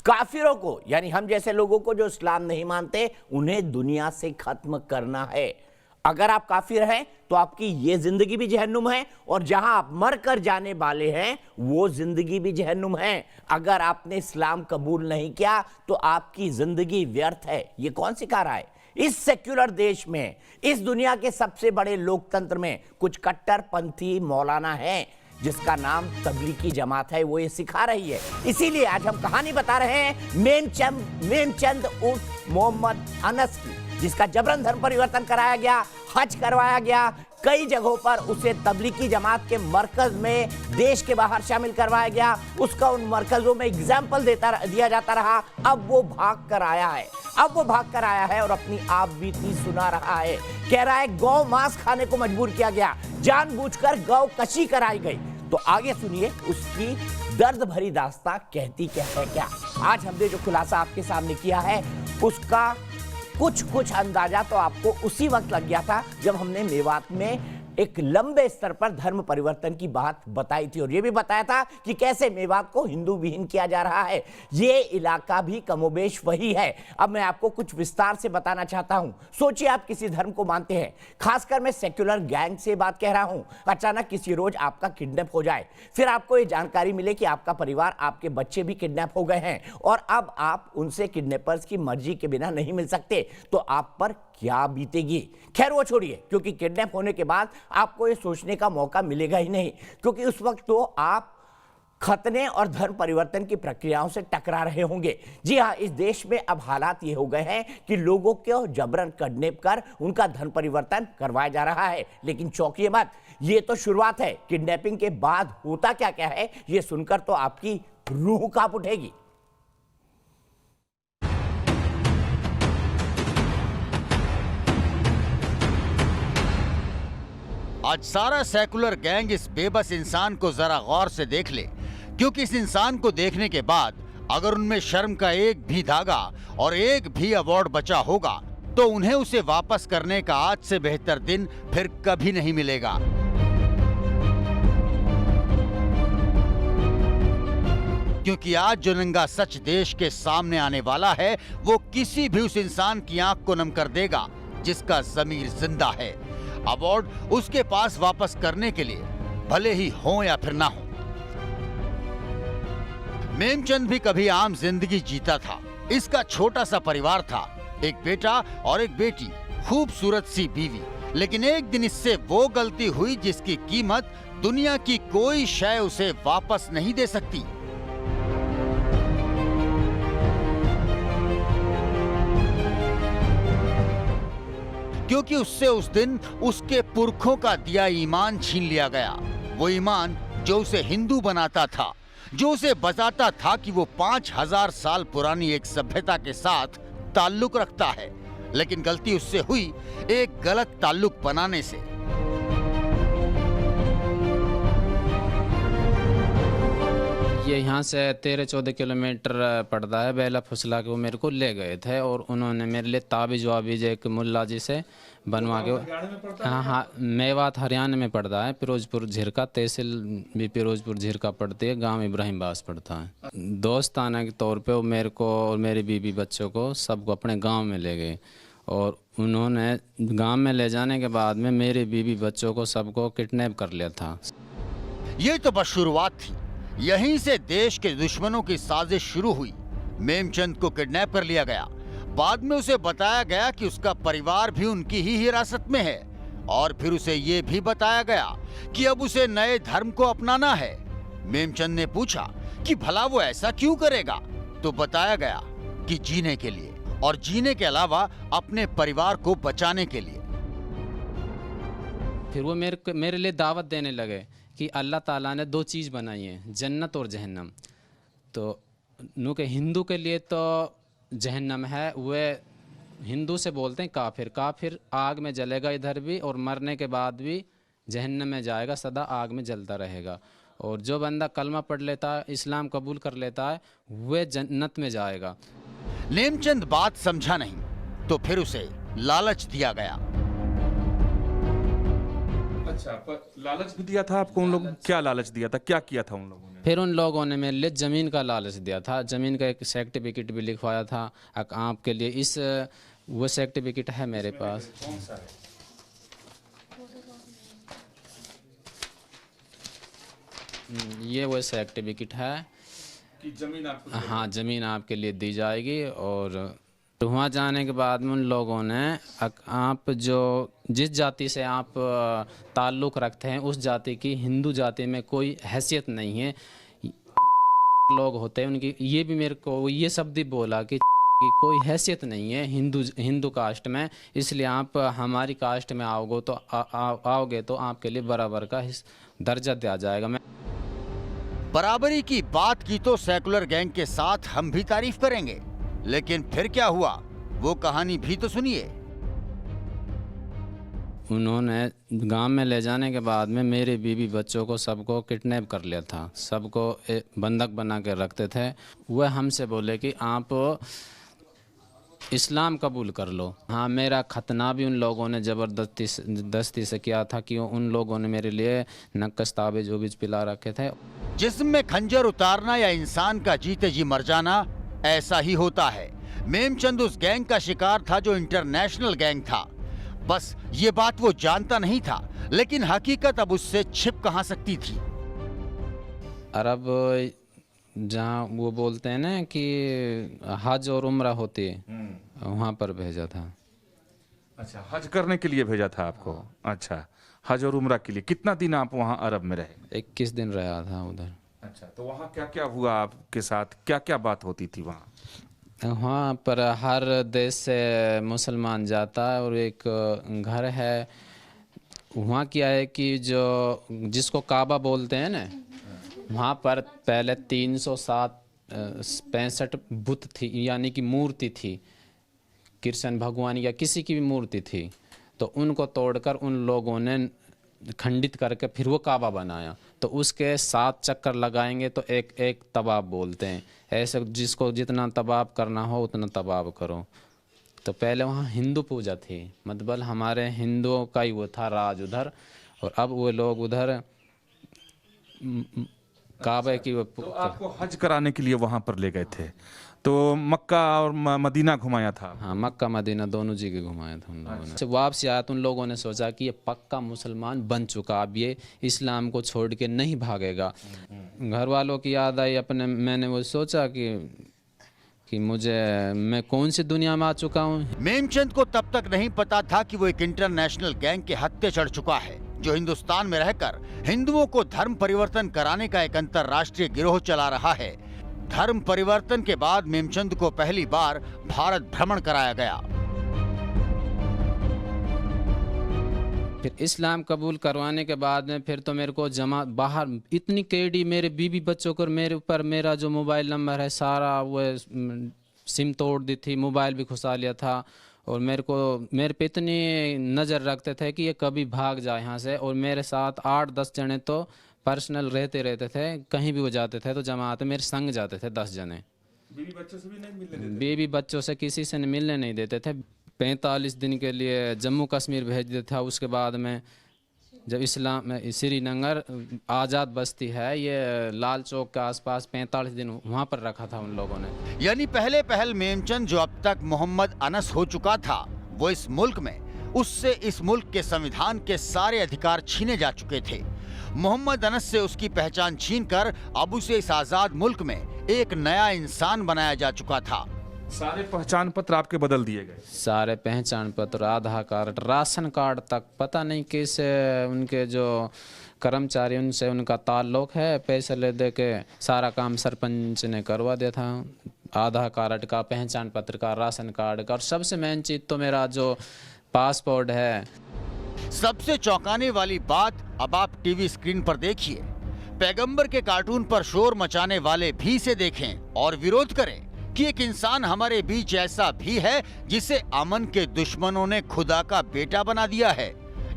काफिरों को, यानी हम जैसे लोगों को जो इस्लाम नहीं मानते, उन्हें दुनिया से खत्म करना है। अगर आप काफिर हैं तो आपकी ये जिंदगी भी जहन्नुम है, और जहां आप मर कर जाने वाले हैं वो जिंदगी भी जहन्नुम है। अगर आपने इस्लाम कबूल नहीं किया तो आपकी जिंदगी व्यर्थ है। ये कौन सिखा रहा है? इस सेक्युलर देश में, इस दुनिया के सबसे बड़े लोकतंत्र में कुछ कट्टरपंथी मौलाना है जिसका नाम तबलीगी जमात है, वो ये सिखा रही है। इसीलिए आज हम कहानी बता रहे हैं मेमचंद उर्फ मोहम्मद अनस की, जिसका जबरन धर्म परिवर्तन कराया गया, हज करवाया गया, कई जगहों पर उसे तबलीगी जमात के मरकज में देश के बाहर शामिल करवाया गया, उसका उन मरकजों में एग्जाम्पल दिया जाता रहा। अब वो भाग कर आया है, और अपनी आप बीती सुना रहा है। कह रहा है गौ मांस खाने को मजबूर किया गया, जानबूझकर गौ कशी कराई गई। तो आगे सुनिए उसकी दर्द भरी दास्तां कहती क्या है। क्या आज हमने जो खुलासा आपके सामने किया है उसका कुछ अंदाजा तो आपको उसी वक्त लग गया था जब हमने मेवात में एक लंबे स्तर पर धर्म परिवर्तन की बात बताई थी, और यह भी बताया था कि कैसे मेवात को हिंदू विहीन किया जा रहा है। ये इलाका भी कमोबेश वही है। अब मैं आपको कुछ विस्तार से बताना चाहता हूं। सोचिए आप किसी धर्म को मानते हैं, खासकर मैं सेक्युलर गैंग से बात कह रहा हूं। अचानक किसी रोज आपका किडनैप हो जाए, फिर आपको ये जानकारी मिले कि आपका परिवार, आपके बच्चे भी किडनैप हो गए हैं, और अब आप उनसे किडनैपर्स की मर्जी के बिना नहीं मिल सकते, तो आप पर क्या बीतेगी। खैर वो छोड़िए, क्योंकि किडनैप होने के बाद आपको ये सोचने का मौका मिलेगा ही नहीं, क्योंकि उस वक्त तो आप खतने और धर्म परिवर्तन की प्रक्रियाओं से टकरा रहे होंगे। जी हाँ, इस देश में अब हालात ये हो गए हैं कि लोगों को जबरन किडनैप कर उनका धर्म परिवर्तन करवाया जा रहा है। लेकिन चौंकिए मत, ये तो शुरुआत है। किडनैपिंग के बाद होता क्या क्या है ये सुनकर तो आपकी रूह कांप उठेगी। आज सारा सेकुलर गैंग इस बेबस इंसान को जरा गौर से देख ले, क्योंकि इस इंसान को देखने के बाद अगर उनमें शर्म का एक भी धागा और एक भी अवार्ड बचा होगा तो उन्हें उसे वापस करने का आज से बेहतर दिन फिर कभी नहीं मिलेगा। क्योंकि आज जो नंगा सच देश के सामने आने वाला है वो किसी भी उस इंसान की आंख को नम कर देगा जिसका ज़मीर जिंदा है। अवार्ड उसके पास वापस करने के लिए भले ही हो या फिर ना हो। मेमचंद भी कभी आम जिंदगी जीता था। इसका छोटा सा परिवार था, एक बेटा और एक बेटी, खूबसूरत सी बीवी। लेकिन एक दिन इससे वो गलती हुई जिसकी कीमत दुनिया की कोई शय उसे वापस नहीं दे सकती। क्योंकि उससे उस दिन उसके पुरखों का दिया ईमान छीन लिया गया। वो ईमान जो उसे हिंदू बनाता था, जो उसे बताता था कि वो 5000 साल पुरानी एक सभ्यता के साथ ताल्लुक रखता है। लेकिन गलती उससे हुई एक गलत ताल्लुक बनाने से। ये यहाँ से 13-14 किलोमीटर पड़ता है। बेला फुसला के वो मेरे को ले गए थे, और उन्होंने मेरे लिए ताबीज वाबीज एक मुल्ला जी से बनवा के। हाँ, मेवात हरियाणा में पड़ता है, फिरोजपुर झिरका तहसील भी फिरोजपुर झिरका पड़ती है, गांव इब्राहिम बास पड़ता है। दोस्ताना के तौर पे वो मेरे को और मेरी बीबी बच्चों को सबको अपने गांव में ले गए, और उन्होंने गांव में ले जाने के बाद में मेरी बीबी बच्चों को सबको किडनैप कर लिया था। ये तो बस शुरुआत थी। यहीं से देश के दुश्मनों की साजिश शुरू हुई। मेमचंद को किडनैप कर लिया गया। बाद में उसे बताया गया कि उसका परिवार भी उनकी ही हिरासत में है, और फिर उसे ये भी बताया गया कि अब उसे नए धर्म को अपनाना है। मेमचंद ने पूछा कि भला वो ऐसा क्यों करेगा, तो बताया गया कि जीने के लिए, और जीने के अलावा अपने परिवार को बचाने के लिए। फिर वो मेरे लिए दावत देने लगे कि अल्लाह ताला ने 2 चीज़ बनाई है, जन्नत और जहन्नम। तो नु के हिंदू के लिए तो जहन्नम है, वे हिंदू से बोलते हैं काफिर। काफिर आग में जलेगा इधर भी, और मरने के बाद भी जहन्नम में जाएगा, सदा आग में जलता रहेगा। और जो बंदा कलमा पढ़ लेता है, इस्लाम कबूल कर लेता है, वह जन्नत में जाएगा। नेमचंद बात समझा नहीं, तो फिर उसे लालच दिया गया। अच्छा, पर लालच भी दिया था आपको उन लोगों? क्या लालच दिया था, क्या किया था उन लोगों ने? फिर उन लोगों ने मेरे लिए ज़मीन का लालच दिया था, ज़मीन का एक सर्टिफिकेट भी लिखवाया था आपके लिए, इस वो सर्टिफिकेट है मेरे पास। कौन सा है? ये वो सर्टिफिकेट है कि जमीन आपको हाँ, ज़मीन आपके लिए दी जाएगी। और वहाँ जाने के बाद में उन लोगों ने आप जो जिस जाति से आप ताल्लुक़ रखते हैं उस जाति की हिंदू जाति में कोई हैसियत नहीं है। लोग होते हैं उनकी, ये भी मेरे को ये शब्द ही बोला कि कोई हैसियत नहीं है हिंदू कास्ट में, इसलिए आप हमारी कास्ट में आओगे तो आओगे तो आपके लिए बराबर का दर्जा दिया जाएगा। मैं बराबरी की बात की तो सेकुलर गैंग के साथ हम भी तारीफ करेंगे, लेकिन फिर क्या हुआ वो कहानी भी तो सुनिए। उन्होंने गांव में ले जाने के बाद में मेरे बीवी बच्चों को सबको किडनैप कर लिया था, सबको बंधक बना के रखते थे। वह हमसे बोले कि आप इस्लाम कबूल कर लो। हाँ, मेरा खतना भी उन लोगों ने ज़बरदस्ती से किया था कि उन लोगों ने मेरे लिए नक्कस ताबीज़ उबीज पिला रखे थे। जिस्म में खंजर उतारना या इंसान का जीते जी मर जाना, ऐसा ही होता है। मेमचंद उस गैंग का शिकार था जो इंटरनेशनल गैंग था। बस ये बात वो जानता नहीं था, लेकिन हकीकत अब उससे छिप कहाँ सकती थी। अरब जहाँ वो बोलते हैं ना कि हज और उम्रा होती है, वहाँ पर भेजा था। अच्छा, हज करने के लिए भेजा था आपको? अच्छा, हज और उम्रा के लिए। कितना दिन आप वहाँ अरब में रहे? 21 दिन रहा था उधर। अच्छा, तो वहाँ क्या क्या हुआ आपके साथ, क्या क्या बात होती थी वहाँ? वहाँ पर हर देश से मुसलमान जाता है और एक घर है वहाँ। क्या है कि जो जिसको काबा बोलते हैं ना, वहाँ पर पहले 365 बुत थी, यानी कि मूर्ति थी, कृष्ण भगवान या किसी की भी मूर्ति थी। तो उनको तोड़कर उन लोगों ने खंडित करके फिर वो काबा बनाया। तो उसके 7 चक्कर लगाएंगे तो एक एक तवाब बोलते हैं। ऐसे जिसको जितना तवाब करना हो उतना तवाब करो। तो पहले वहाँ हिंदू पूजा थी, मतलब हमारे हिंदुओं का ही वो था राज उधर, और अब वो लोग उधर काबे की तो आपको हज कराने के लिए वहाँ पर ले गए थे, तो मक्का और मदीना घुमाया था? हाँ, मक्का मदीना दोनों जगह घुमाया था उन लोगों ने। वापसी आया तो उन लोगों ने सोचा कि ये पक्का मुसलमान बन चुका, अब ये इस्लाम को छोड़ के नहीं भागेगा। घर वालों की याद आई अपने, मैंने वो सोचा कि मैं कौन सी दुनिया में आ चुका हूँ। मेमचंद को तब तक नहीं पता था कि वो एक इंटरनेशनल गैंग के हत्थे चढ़ चुका है, जो हिंदुस्तान में रहकर हिंदुओं को धर्म परिवर्तन कराने का एक अंतर्राष्ट्रीय गिरोह चला रहा है। धर्म परिवर्तन के बाद मेमचंद को पहली बार भारत भ्रमण कराया गया। फिर इस्लाम कबूल करवाने के बाद में फिर तो मेरे को बाहर इतनी केडी, मेरे बीवी बच्चों को, मेरे ऊपर मेरा जो मोबाइल नंबर है सारा वो सिम तोड़ दी थी, मोबाइल भी घुसा लिया था। और मेरे पे इतनी नज़र रखते थे कि ये कभी भाग जाए यहाँ से। और मेरे साथ 8-10 जने तो पर्सनल रहते थे, कहीं भी वो जाते थे तो जमात मेरे संग जाते थे 10 जने। बीवी बच्चों से भी नहीं मिलने देते? बीवी बच्चों से किसी से मिलने नहीं देते थे। 45 दिन के लिए जम्मू कश्मीर भेज देता था। उसके बाद में जब श्रीनगर आज़ाद बस्ती है, ये लाल चौक के आसपास 45 दिन वहाँ पर रखा था उन लोगों ने। यानी पहल मेमचंद जो अब तक मोहम्मद अनस हो चुका था, वो इस मुल्क में उससे इस मुल्क के संविधान के सारे अधिकार छीने जा चुके थे। मोहम्मद अनस से उसकी पहचान छीनकर अब उसे इस आजाद मुल्क में एक नया इंसान बनाया जा चुका था। सारे पहचान पत्र आपके बदल दिए गए? सारे पहचान पत्र, आधार कार्ड, राशन कार्ड तक, पता नहीं कैसे उनके जो कर्मचारी उनसे उनका ताल्लुक है, पैसे ले दे के सारा काम सरपंच ने करवा दिया था। आधार कार्ड का, पहचान पत्र का, राशन कार्ड का, और सबसे मेन चीज़ तो मेरा जो पासपोर्ट है। सबसे चौंकाने वाली बात अब आप टीवी स्क्रीन पर देखिए। पैगंबर के कार्टून पर शोर मचाने वाले भी इसे देखें और विरोध करें कि एक इंसान हमारे बीच ऐसा भी है जिसे अमन के दुश्मनों ने खुदा का बेटा बना दिया है।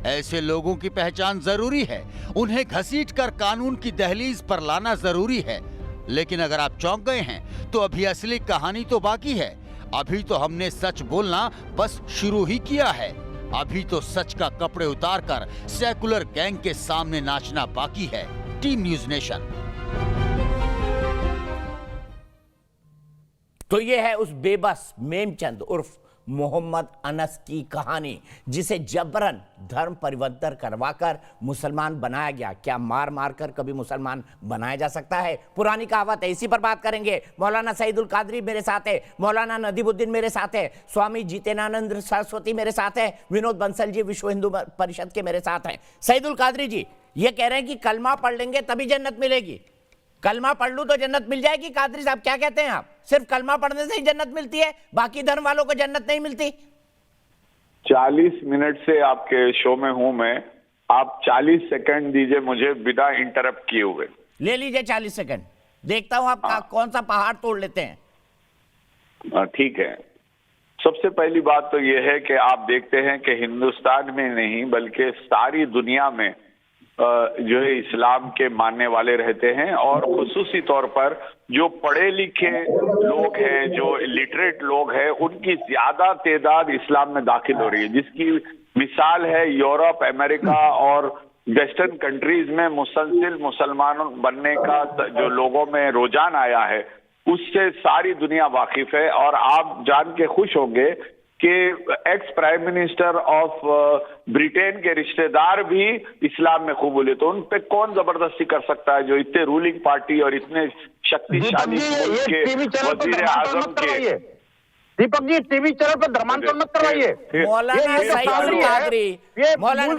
ऐसे लोगों की पहचान जरूरी है, उन्हें घसीटकर कानून की दहलीज पर लाना जरूरी है। लेकिन अगर आप चौंक गए हैं तो अभी असली कहानी तो बाकी है। अभी तो हमने सच बोलना बस शुरू ही किया है। अभी तो सच का कपड़े उतारकर सेकुलर गैंग के सामने नाचना बाकी है। Team news nation. तो ये है उस बेबस मेमचंद उर्फ मोहम्मद अनस की कहानी, जिसे जबरन धर्म परिवर्तन करवाकर मुसलमान बनाया गया। क्या मार मार कर कभी मुसलमान बनाया जा सकता है? पुरानी कहावत है, इसी पर बात करेंगे। मौलाना सईदुल कादरी मेरे साथ है, मौलाना नदीमुद्दीन मेरे साथ है, स्वामी जितेनानंद सरस्वती मेरे साथ है, विनोद बंसल जी विश्व हिंदू परिषद के मेरे साथ हैं। सईदुल कादरी जी ये कह रहे हैं कि कलमा पढ़ लेंगे तभी जन्नत मिलेगी, कलमा पढ़ लूं तो जन्नत मिल जाएगी। कादरी साहब क्या कहते हैं आप? सिर्फ कलमा पढ़ने से ही जन्नत मिलती है, बाकी धर्म वालों को जन्नत नहीं मिलती? 40 मिनट से आपके शो में हूं मैं, आप 40 सेकंड दीजिए मुझे बिना इंटरप्ट किए हुए। ले लीजिए 40 सेकंड, देखता हूं आप कौन सा पहाड़ तोड़ लेते हैं। ठीक है। सबसे पहली बात तो यह है कि आप देखते हैं कि हिंदुस्तान में नहीं बल्कि सारी दुनिया में जो है इस्लाम के मानने वाले रहते हैं, और खुसूसी तौर पर जो पढ़े लिखे लोग हैं, जो लिटरेट लोग हैं, उनकी ज्यादा तादाद इस्लाम में दाखिल हो रही है, जिसकी मिसाल है यूरोप, अमेरिका और वेस्टर्न कंट्रीज में मुसलसिल मुसलमान बनने का जो लोगों में रुझान आया है, उससे सारी दुनिया वाकिफ है। और आप जान के खुश होंगे कि ex prime minister of Britain के रिश्तेदार भी इस्लाम में कबूल है। तो उन पे कौन जबरदस्ती कर सकता है, जो इतने रूलिंग पार्टी और इतने शक्तिशाली मुल्क के वजीर आजम के। दीपक जी टीवी चैनल पर धर्मांतरण मत करवाइए। मौलाना सईदुल कादरी, मौलाना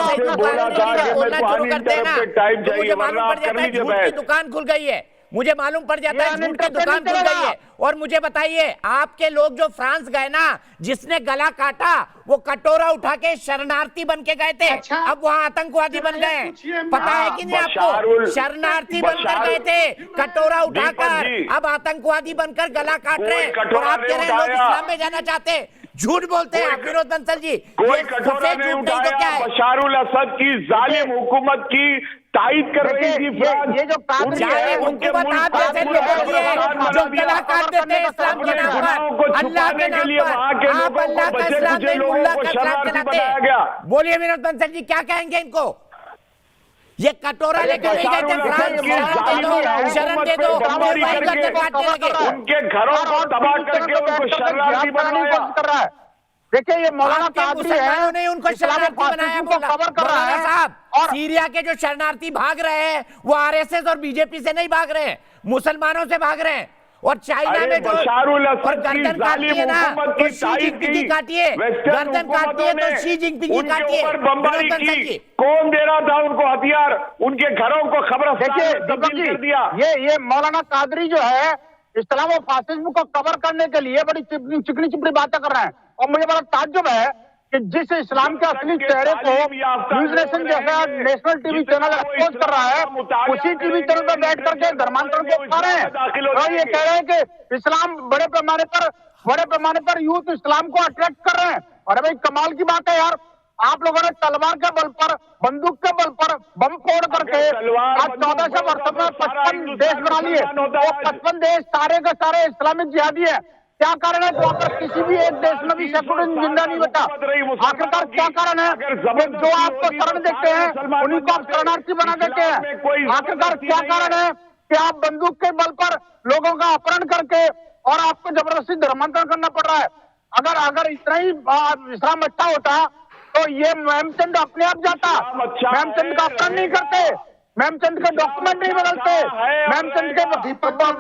सईदुल कादरी बोलना शुरू करते हैं ना, तो मुझे मालूम पड़ जाता है झूठ की दुकान खुल गई है, मुझे मालूम पड़ जाता है झूठ की दुकान खुल गई है। और मुझे बताइए, आपके लोग जो फ्रांस गए ना, जिसने गला काटा वो कटोरा उठा के शरणार्थी बन के गए थे, अब वहां आतंकवादी बन गए। पता है कि नहीं आपको? शरणार्थी बनकर गए थे कटोरा उठाकर, अब आतंकवादी बनकर गला काट रहे हैं। और आप कह रहे हैं लोग इस्लाम में जाना चाहते हैं, झूठ बोलते हैं आप विनोद बंसल जी। कोई कटोरा नहीं उठाया। बशारुल असद की जालिम हुकूमत की तायद कर रही थी फ्रांस। ये जो जालिम हुकूमत आप जैसे लोगों की है जो गला काट देते हैं इस्लाम के नाम पर, अल्लाह के नाम पर। आप अल्लाह का इस्लाम नहीं, मुल्ला का इस्लाम चलाते हैं। बोलिए विनोद बंसल जी, क्या कहेंगे इनको? ये कटोरा लेकर नहीं गए थे फ्रांस, शरण दे दो, उनके घरों को तबाह करके उनको शरणार्थी बनाया। देखिए ये मौलाना कादरी है, ने उनको शरणार्थी बनाया। मौलाना साहब, सीरिया के जो शरणार्थी भाग रहे हैं वो आरएसएस और बीजेपी से नहीं भाग रहे हैं, मुसलमानों से भाग रहे हैं। और चाइना में जो गर्दन काटती है ना, तो शी जिनपिंग की काटिए, गर्दन काटती है तो शी जिनपिंग की काटिए। कौन दे रहा था उनको हथियार? उनके घरों को खबरस्तान में तब्दील कर दिया। ये मौलाना कादरी जो है इस्लाम और फासिज्म को कवर करने के लिए बड़ी चिकनी चिपड़ी बातें कर रहे हैं। और मुझे बड़ा ताज्जुब है कि जिस इस्लाम के असली चेहरे को न्यूज नेशन जैसा नेशनल टीवी चैनल एक्सपोज कर रहा है, उसी टीवी चैनल पर बैठ करके धर्मांतरण को उठा रहे हैं और ये कह रहे हैं कि इस्लाम बड़े पैमाने पर यूथ इस्लाम को अट्रैक्ट कर रहे हैं। अरे भाई कमाल की बात है यार, आप लोगों ने तलवार के बल पर, बंदूक के बल पर बम फोड़ करके आज 1400 वर्षों में 55 देश बना लिए। वो 55 देश सारे के सारे इस्लामिक जिहादी है। क्या कारण है वहां पर किसी भी एक देश में भी सेकुलरिज्म जिंदा नहीं बचा? आखिरकार क्या कारण है कि जो आपको शरण देते हैं उन्हीं को आप शरणार्थी बना देते हैं? आखिरकार क्या कारण है कि आप बंदूक के बल पर लोगों का अपहरण करके और आपको जबरदस्ती धर्मांतरण करना पड़ रहा है? अगर इतना ही इस्लाम अच्छा होता तो ये मेमचंद अपने आप जाता। मेमचंद का अपहरण नहीं करते, मेमचंद के डॉक्यूमेंट नहीं बदलते, मेमचंद के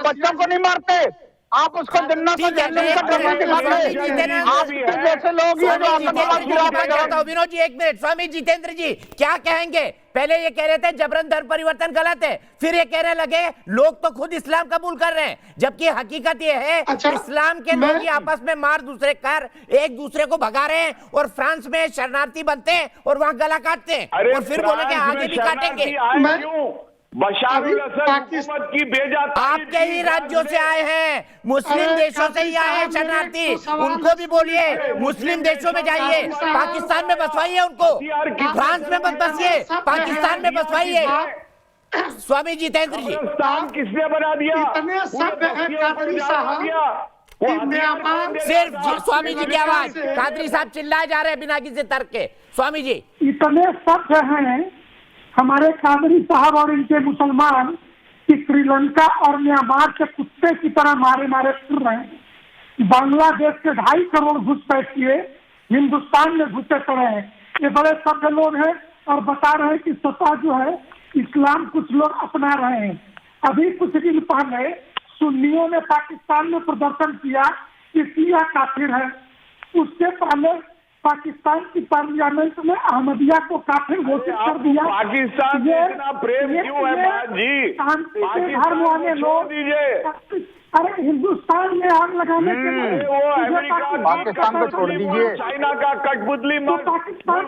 बच्चों को नहीं मारते। आप उसको जन्नत का ड्रामा दिखाते हैं। आपके जैसे लोग ही जो आतंकवाद गिराते हैं। विनोद जी एक मिनट, स्वामी जितेंद्र जी क्या कहेंगे? पहले ये कह रहे थे जबरन धर्म परिवर्तन गलत है, फिर ये कहने लगे लोग तो खुद इस्लाम कबूल कर रहे हैं, जबकि हकीकत ये है इस्लाम के लोग ही आपस में मार दूसरे कर एक दूसरे को भगा रहे हैं और फ्रांस में शरणार्थी बनते हैं और वहां गला काटते हैं और फिर बोले कि आगे भी काटेंगे। बशारुल असद हुकूमत की बेजाती आपके ही राज्यों से आए हैं, मुस्लिम देशों से ही आए हैं शरणार्थी, उनको भी बोलिए मुस्लिम देशों में जाइए, पाकिस्तान में बसवाइए उनको, फ्रांस में मत बसिए, पाकिस्तान में बसवाइए। स्वामी जितेंद्र जी किसने बना दिया? सिर्फ स्वामी जी की आवाज, कादरी साहब चिल्लाए जा रहे हैं बिना किसी तर्क के। स्वामी जी इतने सख्त हैं हमारे कादरी साहब और इनके मुसलमान कि श्रीलंका और म्यांमार के कुत्ते की तरह मारे मारे फिर रहे हैं। बांग्लादेश के 2.5 करोड़ घुसपैठिए हिंदुस्तान में घुसे पड़े हैं। ये बड़े सभ्य लोग हैं और बता रहे हैं कि सपा जो है इस्लाम कुछ लोग अपना रहे हैं। अभी कुछ दिन पहले सुन्नियों ने पाकिस्तान में प्रदर्शन किया कि शिया काफिर है। उससे पहले पाकिस्तान की पार्लियामेंट में अहमदिया को काफिर घोषित कर दिया। पाकिस्तान से इतना प्रेम क्यों है महाराज जी? शांति के धर्म वाले लोग दीजिए। अरे हिंदुस्तान में आग लगाने के लिए वो अमेरिका पाकिस्तान को छोड़ दीजिए। चाइना का कठपुतली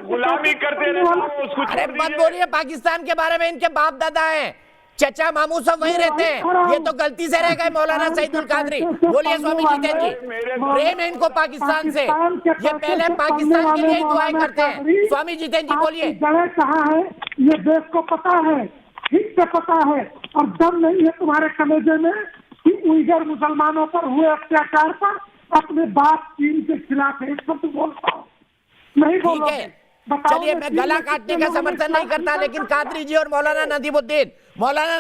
गुलामी करते रहते उसको अरे मत बोलिए पाकिस्तान के बारे में, इनके बाप दादा हैं, चचा मामू सब वहीं रहते हैं। ये तो गलती से रह गए मौलाना सईदुल कादरी। बोलिए स्वामी जितेंद्र जी, प्रेम है इनको पाकिस्तान से, ये पहले पाकिस्तान के लिए ही दुआएं करते हैं। स्वामी जितेंद्र जी बोलिए। जगह कहाँ है ये देश को पता है, ठीक से पता है, और दम नहीं है तुम्हारे कलेजे में कि उइगर मुसलमानों पर हुए अत्याचार पर अपने बाप चीन के खिलाफ एक शब्द बोलता हूँ नहीं ठीक है, बोलोगे। चलिए मैं गला काटने का समर्थन नहीं करता, लेकिन कादरी जी और मौलाना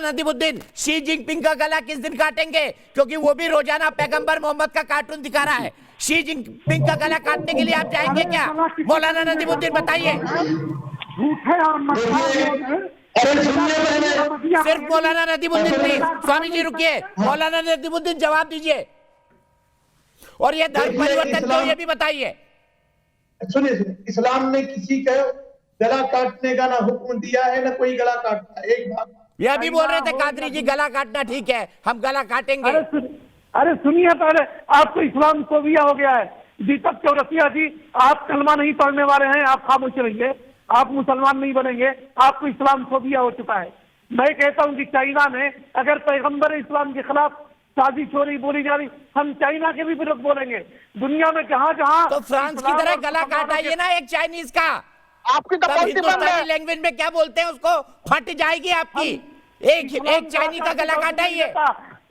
नदीमुद्दीन शी जिनपिंग का गला किस दिन काटेंगे? क्योंकि वो भी रोजाना पैगंबर मोहम्मद का कार्टून दिखा रहा है। शी जिनपिंग का गला काटने के लिए आप जाएंगे क्या? मौलाना नदीमुद्दीन बताइए। झूठे और सिर्फ मौलाना नदीमुद्दीन प्लीज। स्वामी जी रुकिए, मौलाना नदीमुद्दीन जवाब दीजिए, और ये धर्म परिवर्तन क्यों ये भी बताइए। सुनिए, इस्लाम ने किसी का गला काटने का ना हुक्म दिया है ना कोई गला काटता है। एक बात ये भी बोल रहे थे कादरी जी गला काटना ठीक है, हम गला काटेंगे। अरे सुनिए, पहले आपको इस्लाम फोबिया हो गया है। दीपक चौरसिया जी, आप कलमा नहीं पढ़ने वाले हैं, आप खामोश रहिए, आप मुसलमान नहीं बनेंगे, आपको इस्लाम फोबिया हो चुका है। मैं कहता हूँ कि चाइना में अगर पैगंबर इस्लाम के खिलाफ साजिश हो रही बोली जा रही, हम चाइना के भी विरुद्ध बोलेंगे। दुनिया में जहाँ जहाँ तो फ्रांस की तरह गला काटाइए ना एक चाइनीज का। आपकी तो पॉलिसी बंद है। हिंदुस्तानी लैंग्वेज में क्या बोलते हैं उसको, फट जाएगी आपकी। एक चाइनीज का गला काटाइए।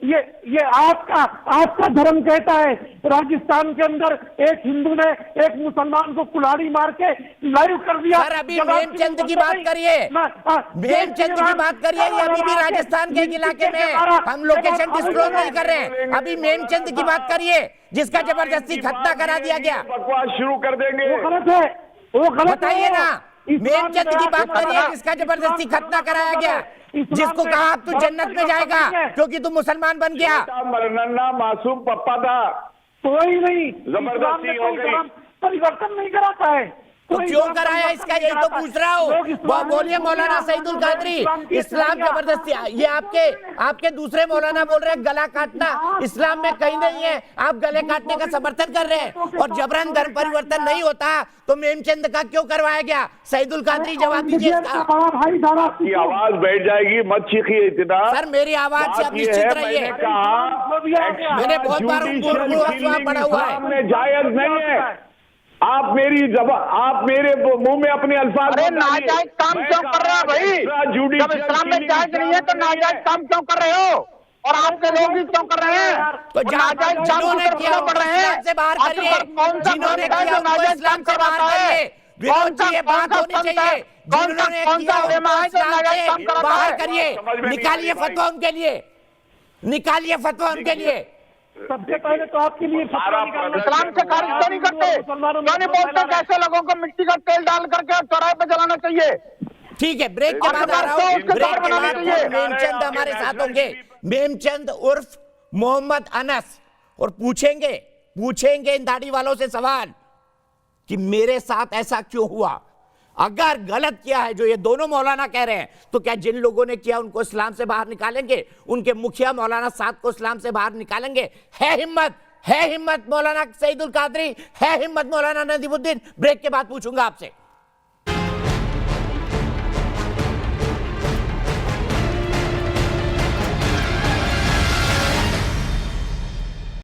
ये आपका धर्म कहता है। राजस्थान के अंदर एक हिंदू ने एक मुसलमान को कुल्हाड़ी मार के लाइव कर दिया। सर अभी मेमचंद की बात करिए, मेमचंद की बात करिए। ये अभी भी राजस्थान के इलाके में, हम लोकेशन डिस्क्लोज नहीं कर रहे हैं। अभी मेमचंद की बात करिए जिसका जबरदस्ती खतना करा दिया गया। बकवास शुरू कर देंगे। वो गलत है, वो गलत है। बताइए ना, मेमचंद की बात करिए जिसका जबरदस्ती खतना कराया गया, जिसको कहा अब तू जन्नत में जाएगा क्योंकि तू मुसलमान बन गया। नन्ना मासूम पप्पा था, कोई नहीं जबरदस्ती हो गई। परिवर्तन नहीं कराता है तो क्यों कराया इसका, यही तो पूछ रहा हूँ। बोलिए मौलाना सईदुल कादरी, इस्लाम जबरदस्ती, ये आपके दूसरे मौलाना बोल रहे हैं गला काटना इस्लाम में कहीं नहीं है, आप गले काटने का समर्थन कर रहे हैं। और जबरन धर्म परिवर्तन नहीं होता तो मेमचंद का क्यों करवाया गया? सईदुल कादरी जवाब दीजिए इसका। आपकी आवाज बैठ जाएगी, मत चीखिए इतना। सर मेरी आवाज से आप निश्चित रहिए। मैंने बहुत बार पढ़ा हुआ है, जायज नहीं है। आप मेरे मुंह में अपने अल्फाज। अरे नाजायज काम क्यों कर रहे हो भाई? जब इस्लाम में जायज नहीं है तो नाजायज काम क्यों कर रहे हो? और आपके लोग भी क्यों कर रहे हैं? तो जिन्होंने किया पढ़ रहे हैं से बाहर करिए, जिन्होंने किया उनको इस्लाम से बाहर करिए। विनोद जी ये बात होनी चाहिए, जिन्होंने किया उनको इस्लाम से बाहर करिए। निकालिए फतवा उनके लिए, निकालिए फतवा उनके लिए। सबसे पहले तो आपके लिए इस्लाम से खारिज क्यों नहीं करते? क्यों नहीं बोलते कैसे लोगों को मिट्टी का तेल डाल करके चौराहे पे जलाना चाहिए? ठीक है, ब्रेक के बाद आ रहा हूँ। ब्रेक के बाद मेमचंद हमारे साथ होंगे, मेमचंद उर्फ मोहम्मद अनस, और पूछेंगे इन दाढ़ी वालों से सवाल कि मेरे साथ ऐसा क्यों हुआ। अगर गलत किया है जो ये दोनों मौलाना कह रहे हैं, तो क्या जिन लोगों ने किया उनको इस्लाम से बाहर निकालेंगे? उनके मुखिया मौलाना साद को इस्लाम से बाहर निकालेंगे? है हिम्मत मौलाना सईदुल कादरी, है हिम्मत मौलाना नदीमुद्दीन? ब्रेक के बाद पूछूंगा आपसे।